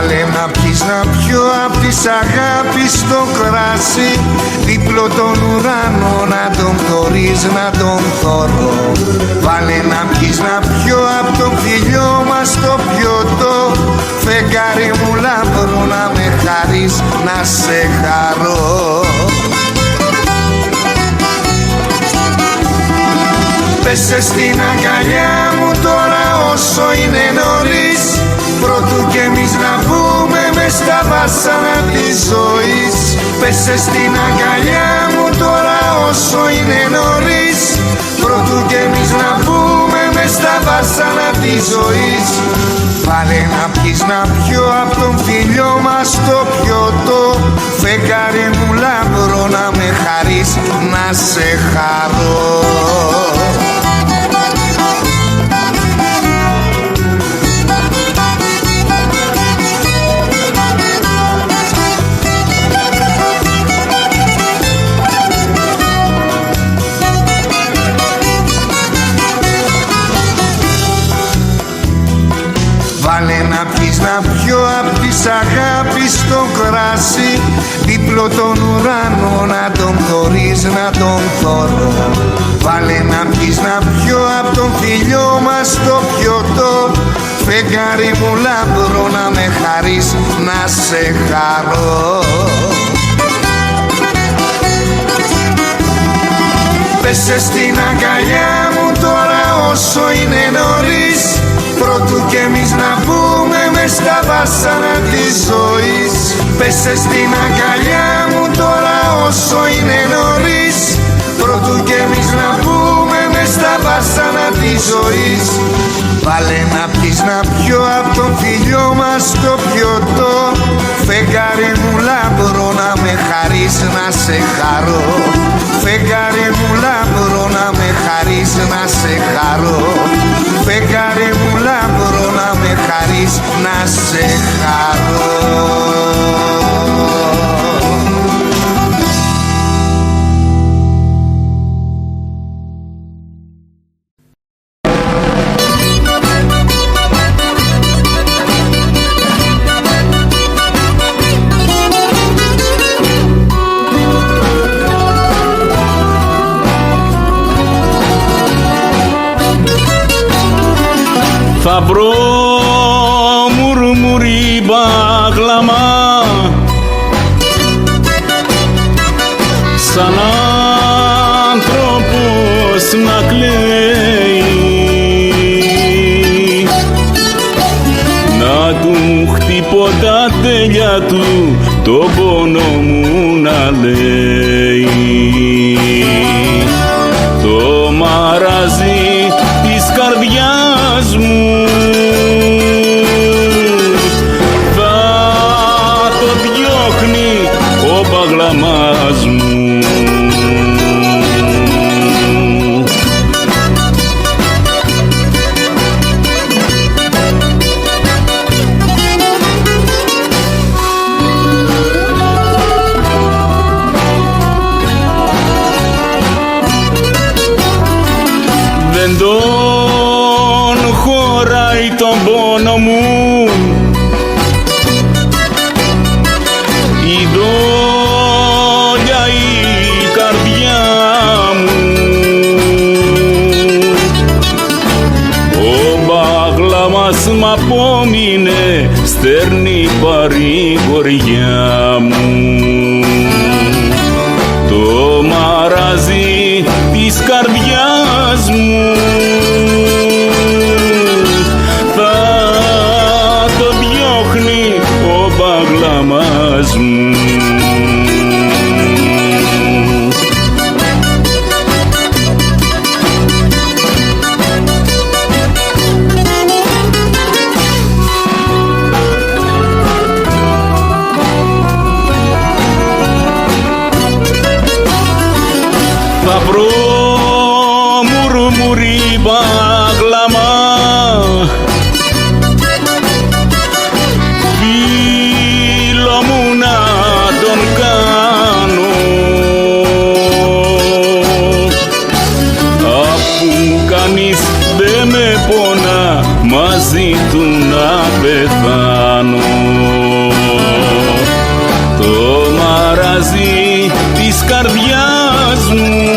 Βάλε να πιεις να πιω απ' της αγάπης το κράσι, δίπλο τον ουρανό να τον χωρίς να τον θωρώ. Βάλε να πιεις να πιω απ' τον φιλιό μας το πιωτό, φεγγάρι μου λαμπρό να με χαρείς να σε χαρώ. Πέσε στην αγκαλιά μου τώρα όσο είναι νωρίς, πρώτου κι εμείς να βγούμε μες στα βάσανα της ζωής. Πέσε στην αγκαλιά μου τώρα όσο είναι νωρίς, πρώτου κι εμείς να βγούμε μες στα βάσανα της ζωής. Βάλε να πιεις να πιω απ' τον φιλιό μας το πιωτό, φεγγάρι μου λαμπρό να με χαρείς να σε χαρώ. Βάλε να πιεις να πιω απ' της αγάπης το κράσι, δίπλο τον ουρανό να τον χωρίς να τον θωρώ. Βάλε να πιεις να πιω απ' τον φιλιό μας το πιωτό, φεγγάρι μου λαμπρό να με χαρείς να σε χαρώ. Πέσε στην αγκαλιά μου τώρα όσο είναι νωρίς, πρώτου κι εμείς να βγούμε μες στα βάσανα της ζωής. Πέσε στην αγκαλιά μου τώρα όσο είναι νωρίς, πρώτου κι εμείς να βγούμε μες στα βάσανα της ζωής. Βάλε να πιεις να πιω απ' τον φιλιό μας το πιωτό, φεγγάρι μου λαμπρό να με χαρείς να σε χαρώ. Φεγγάρι μου λαμπρό να με χαρείς να σε χαρώ. Φεγγάρι μου λαμπρό να με χαρείς να σε χαρώ. Θα βρω μουρμουρί μπαγλαμά, σαν άνθρωπος να κλαίει, να του χτυπώ τα τέλεια του, το πόνο μου να λέει. Το μαράζι της καρδιάς μου θα το διώχνει ο παγλαμάς μου. Δεν τον χωράει τον πόνο μου η δόλια η καρδιά μου. Ο μπαγλαμάς μ' απόμεινε στέρνη παρηγοριά μου. Το μαράζι της καρδιάς μου θα το διώχνει ο παγλαμάς μου. Θα βρω μουρμουρί του να πεθάνω. Το μαραζί της καρδιάς μου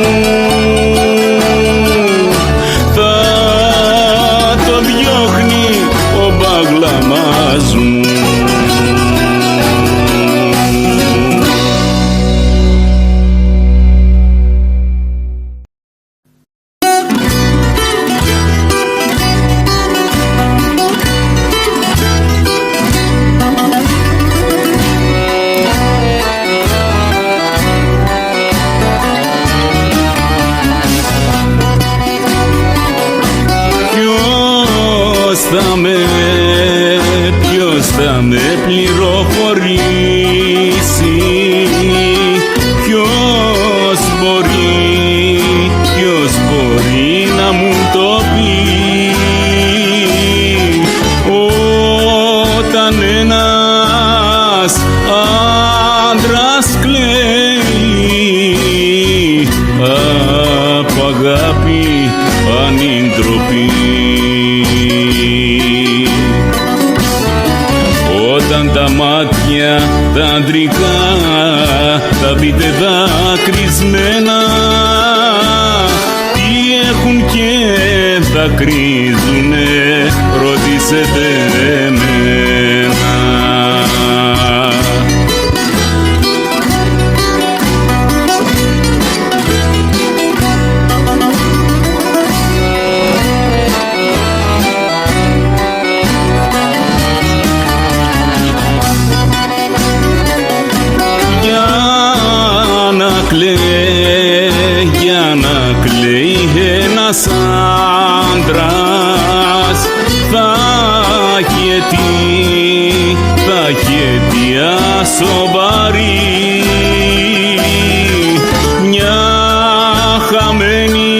θα το διώχνει ο μπαγλαμάς μου. Ποιος θα με πληροφορήσει, ποιος μπορεί να μου το πει, όταν ένας άντρας κλαίει από αγάπη ανήντροπη. Όταν τα μάτια τα αντρικά τα δείτε δακρυσμένα, τι έχουν και δακρύζουνε, ρωτήσετε εμένα. Για να κλαίει ένας άντρας θα έχει αιτία σοβαρή. Μια χαμένη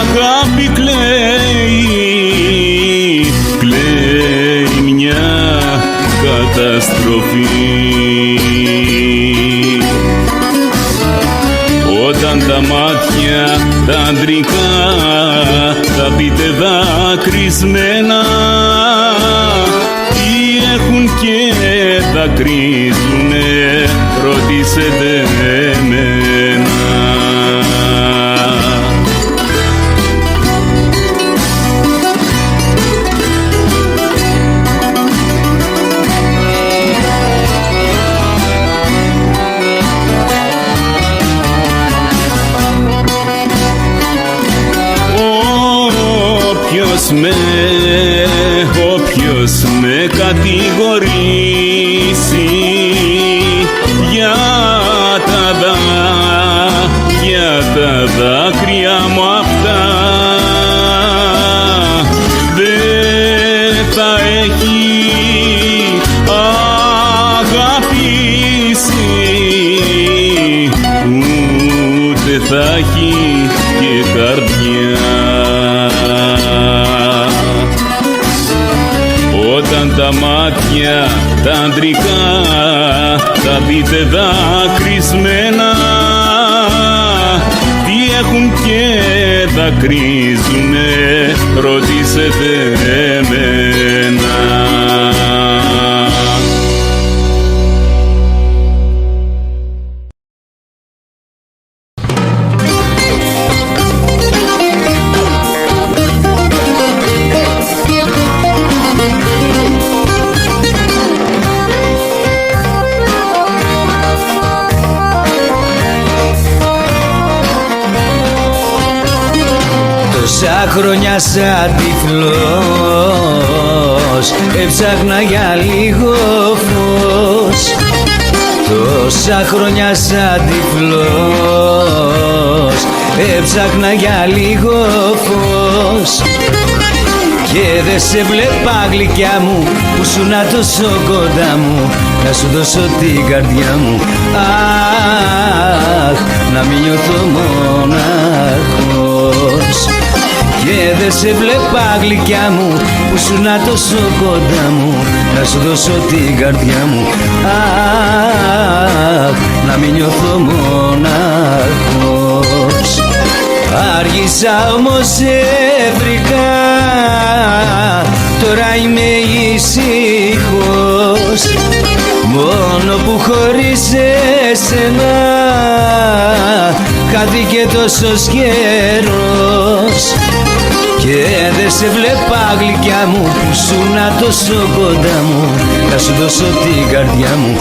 αγάπη κλαίει μια καταστροφή. Όταν τα μάτια τα αντρικά τα δείτε δακρυσμένα, τι έχουν και δακρύζουνε, ρωτήσετε εμένα. Όποιος με κατηγορήσει για τα δάκρυα μου αυτά, δεν θα έχει αγαπήσει, ούτε θα έχει και καρδιά. Όταν τα μάτια τα αντρικά τα δείτε δακρυσμένα, τι έχουν και δακρύζουνε, ρωτήσετε εμένα. Τόσα χρόνια σαν τυφλός έψαχνα για λίγο φως. Τόσα χρόνια σαν τυφλός έψαχνα για λίγο φως. Και δεν σε βλέπα γλυκιά μου που σουνα τόσο κοντά μου, να σου δώσω την καρδιά μου. Αχ, να μην νιώθω μονάχος. Και δεν σε βλέπα γλυκιά μου που σουνα τόσο κοντά μου, να σου δώσω την καρδιά μου. Αχ, να μην νιώθω μονάχος. Άργησα όμως σε βρήκα, τώρα είμαι ήσυχος. Μόνο που χωρίς εσένα χάθηκε τόσος καιρός. Και δεν σε βλέπα γλυκιά μου που σούνα τόσο κοντά μου, να σου δώσω την καρδιά μου.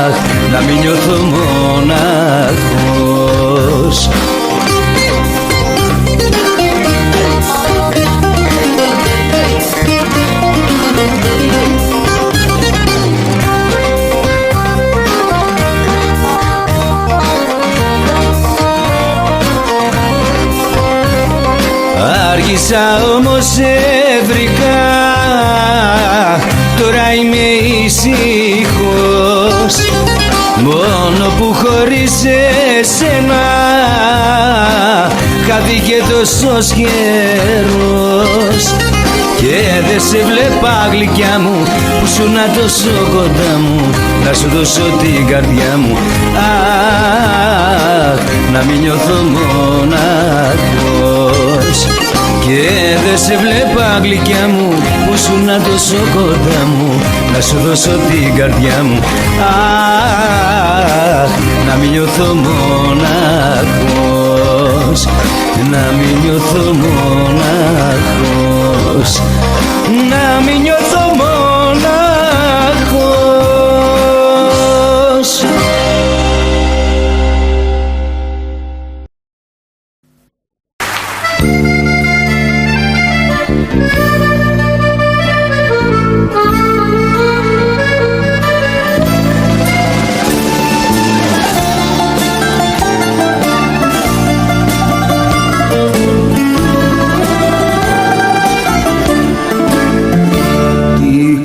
Αχ, να μην νιώθω μοναχός. Άργησα όμως σε βρήκα, τώρα είμαι ήσυχος. Μόνο που χωρίς εσένα χάθηκε τόσος καιρός. Και δεν σε βλέπα γλυκιά μου που σούνα τόσο κοντά μου, να σου δώσω την καρδιά μου. Αχ, να μην νιώθω μοναχός. Και δεν σε βλέπα γλυκιά μου που σούνα τόσο κοντά μου, να σου δώσω την καρδιά μου. Αχ, να μην νιώθω μοναχός, να μην νιώθω μοναχός, να μην νιώθω μοναχός.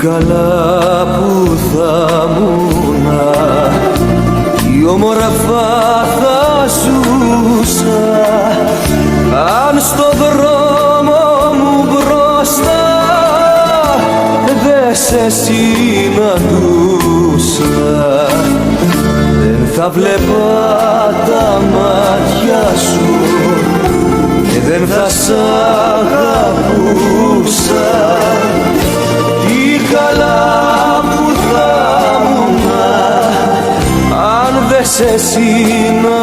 Καλά που θα μουνα, τι όμορφα θα ζούσα, αν στο δρόμο μου μπροστά δεν σε συναντούσα. Δεν θα βλέπα τα μάτια σου και δεν θα σ' αγαπούσα. Καλά που θα μουνα αν δεν σε συναντούσα.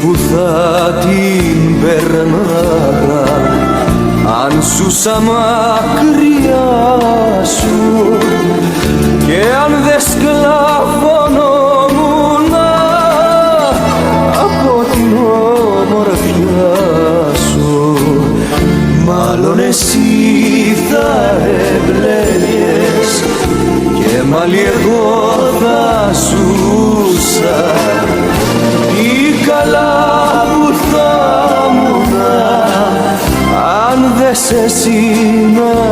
Που θα την περνάγα αν ζούσα μακριά σου και αν δεν σκλαβωνόμουνα από την ομορφιά σου. Μάλλον εσύ θα έβλεγες και μάλλον εγώ θα ζούσα. Τι καλά που θα μουνα αν δεν σε συναντούσα.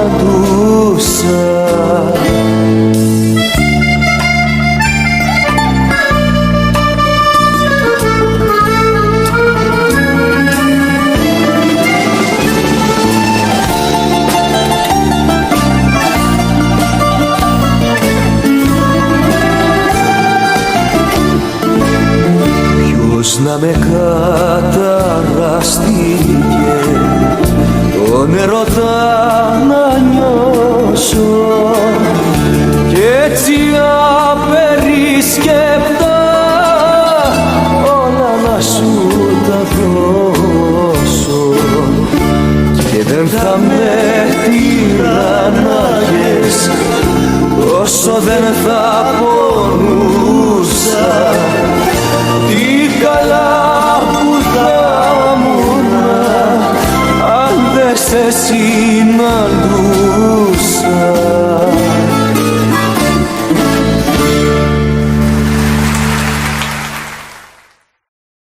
Να με καταραστήκε τον ερώτα να νιώσω κι έτσι απερίσκεπτα όλα να σου τα δώσω. Και δεν θα με τυραννάγες όσο δεν θα πονούσα. Τι καλά που θα μουνα αν δεν σε συναντούσα.